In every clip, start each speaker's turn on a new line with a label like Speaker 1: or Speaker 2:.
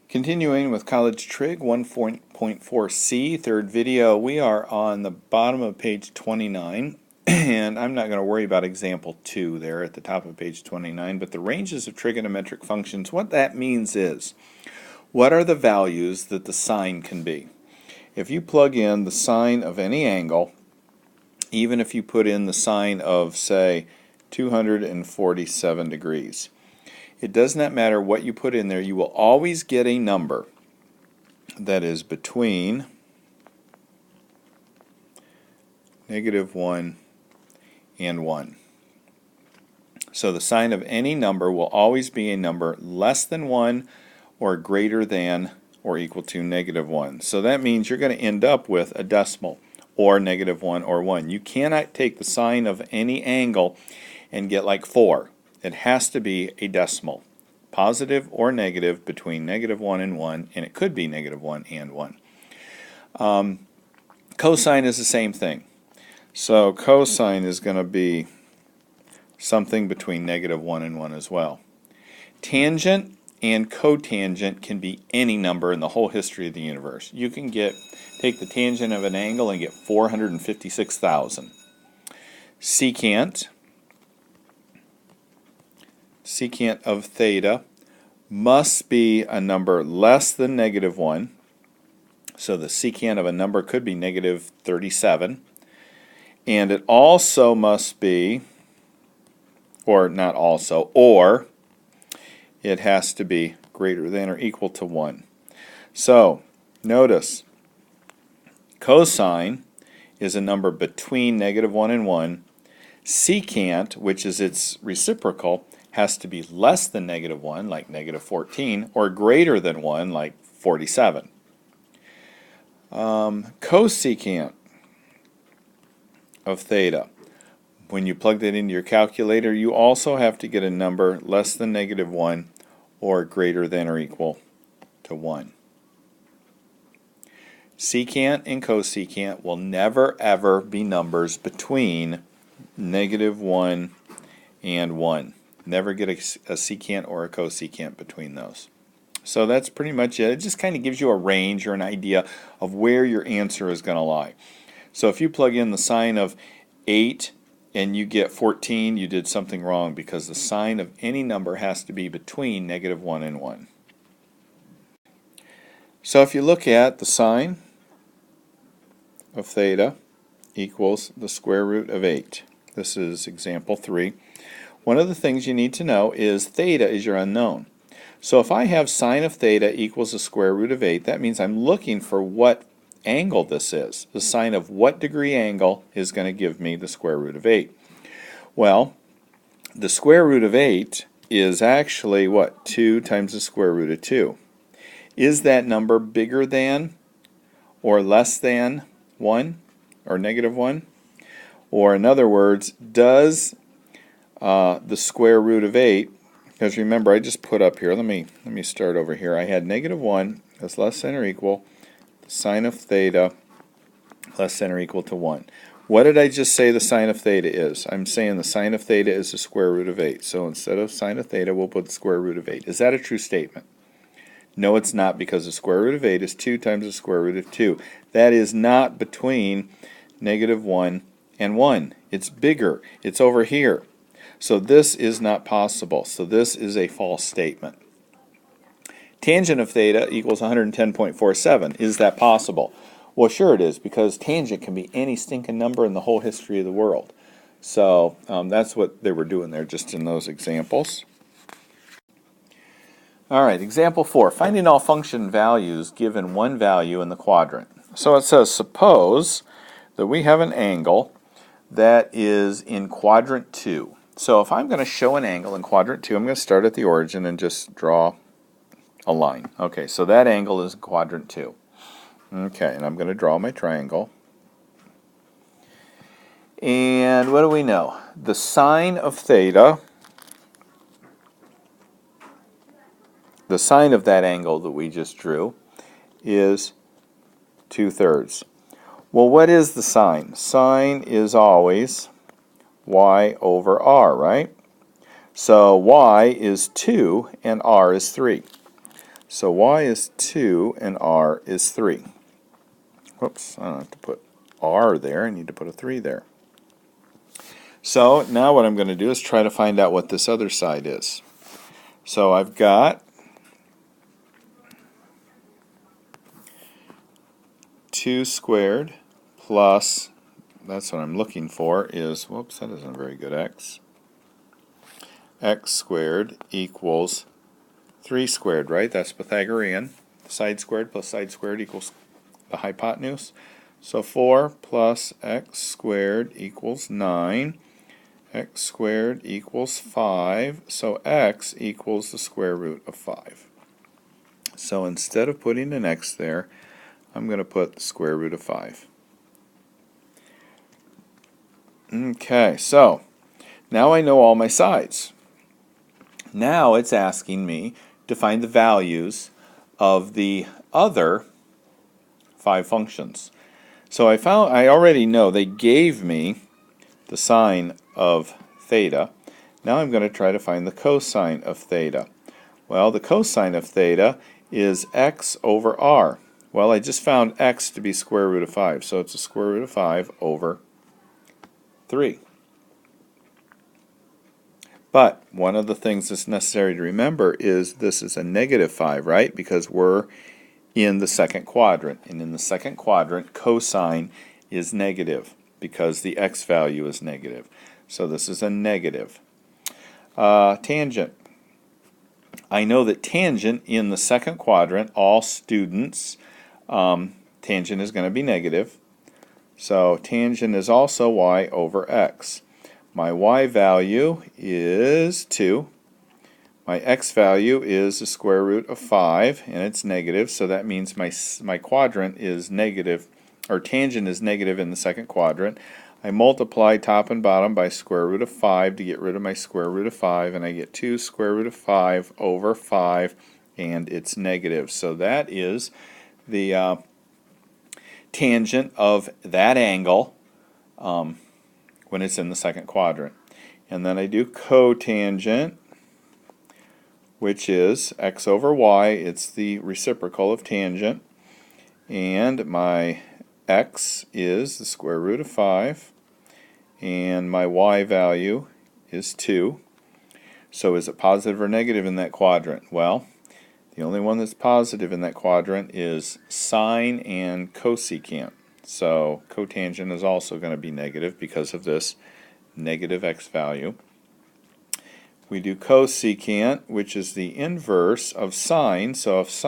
Speaker 1: Continuing with College Trig 1.4c, third video, we are on the bottom of page 29, and I'm not going to worry about example 2 there at the top of page 29, but the ranges of trigonometric functions, what that means is, what are the values that the sine can be? If you plug in the sine of any angle, even if you put in the sine of, say, 247 degrees, it does not matter what you put in there, you will always get a number that is between -1 and 1. So the sine of any number will always be a number less than 1 or greater than or equal to -1. So that means you're going to end up with a decimal or -1 or 1. You cannot take the sine of any angle and get like 4. It has to be a decimal, positive or negative, between -1 and 1, and it could be -1 and 1. Cosine is the same thing. So cosine is going to be something between -1 and 1 as well. Tangent and cotangent can be any number in the whole history of the universe. You can take the tangent of an angle and get 456,000. Secant of theta must be a number less than -1. So the secant of a number could be -37. And it also must be, or not also, or it has to be greater than or equal to 1. So notice, cosine is a number between -1 and 1. Secant, which is its reciprocal, has to be less than -1, like -14, or greater than 1, like 47. Cosecant of theta, when you plug that into your calculator, you also have to get a number less than -1 or greater than or equal to 1. Secant and cosecant will never ever be numbers between -1 and 1. Never get a secant or a cosecant between those. So that's pretty much it. It just kind of gives you a range or an idea of where your answer is going to lie. So if you plug in the sine of 8 and you get 14, you did something wrong, because the sine of any number has to be between -1 and 1. So if you look at the sine of theta equals the square root of 8. This is example 3. One of the things you need to know is theta is your unknown. So if I have sine of theta equals the square root of 8, that means I'm looking for what angle this is. The sine of what degree angle is going to give me the square root of 8. Well, the square root of 8 is actually what? 2 times the square root of 2. Is that number bigger than or less than 1 or -1? Or in other words, does the square root of 8, because remember I just put up here, let me start over here. I had -1 is less than or equal the sine of theta less than or equal to 1. What did I just say the sine of theta is? I'm saying the sine of theta is the square root of 8. So instead of sine of theta, we'll put the square root of 8. Is that a true statement? No, it's not, because the square root of 8 is 2 times the square root of 2. That is not between -1 and 1. It's bigger. It's over here. So this is not possible. So this is a false statement. Tangent of theta equals 110.47. Is that possible? Well, sure it is, because tangent can be any stinking number in the whole history of the world. So that's what they were doing there just in those examples. Alright, example 4. Finding all function values given one value in the quadrant. So it says, suppose that we have an angle that is in quadrant 2. So if I'm going to show an angle in quadrant 2, I'm going to start at the origin and just draw a line. Okay, so that angle is quadrant 2. Okay, and I'm going to draw my triangle. And what do we know? The sine of theta, the sine of that angle that we just drew, is 2/3. Well, what is the sine? Sine is always y over r, right? So y is 2 and r is 3. So y is 2 and r is 3. Whoops, I don't have to put r there, I need to put a 3 there. So now what I'm going to do is try to find out what this other side is. So I've got 2 squared plus, that's what I'm looking for, is, whoops, that isn't a very good x. X squared equals 3 squared, right? That's Pythagorean. Side squared plus side squared equals the hypotenuse. So 4 plus x squared equals 9. X squared equals 5. So x equals the square root of 5. So instead of putting an x there, I'm going to put the square root of 5. Okay, so now I know all my sides. Now it's asking me to find the values of the other 5 functions. So I already know they gave me the sine of theta. Now I'm going to try to find the cosine of theta. Well, the cosine of theta is x over r. Well, I just found x to be square root of 5, so it's a square root of 5 over 3. But one of the things that's necessary to remember is this is a negative 5, right? Because we're in the second quadrant. And in the second quadrant, cosine is negative because the x value is negative. So this is a negative. Tangent. I know that tangent in the second quadrant, all students, tangent is going to be negative. So tangent is also y over x. My y value is 2. My x value is the square root of 5, and it's negative, so that means my quadrant is negative, or tangent is negative in the second quadrant. I multiply top and bottom by square root of 5 to get rid of my square root of 5, and I get 2 square root of 5 over 5, and it's negative. So that is the tangent of that angle when it's in the second quadrant. And then I do cotangent, which is x over y. It's the reciprocal of tangent. And my x is the square root of 5. And my y value is 2. So is it positive or negative in that quadrant? Well, the only one that's positive in that quadrant is sine and cosecant. So cotangent is also going to be negative because of this negative x value. We do cosecant, which is the inverse of sine. So if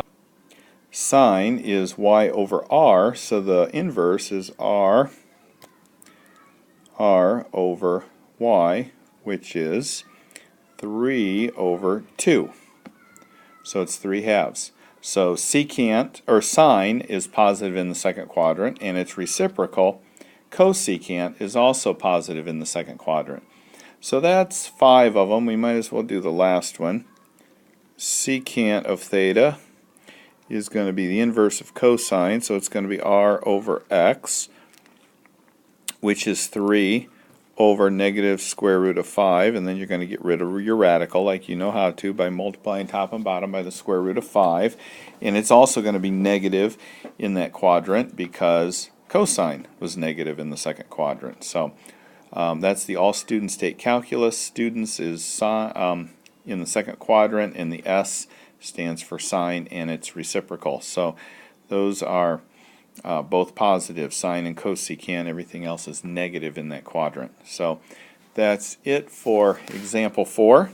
Speaker 1: sine is y over r, so the inverse is r over y, which is 3 over 2. So it's 3 halves. So secant, or sine, is positive in the second quadrant, and its reciprocal, cosecant, is also positive in the second quadrant. So that's 5 of them. We might as well do the last one. Secant of theta is going to be the inverse of cosine, so it's going to be r over x, which is 3 over negative square root of 5, and then you're going to get rid of your radical like you know how to by multiplying top and bottom by the square root of 5. And it's also going to be negative in that quadrant because cosine was negative in the second quadrant. So that's the all students take calculus. Students is in the second quadrant, and the S stands for sine and its reciprocal. So those are both positive, sine and cosecant. Everything else is negative in that quadrant. So that's it for example 4.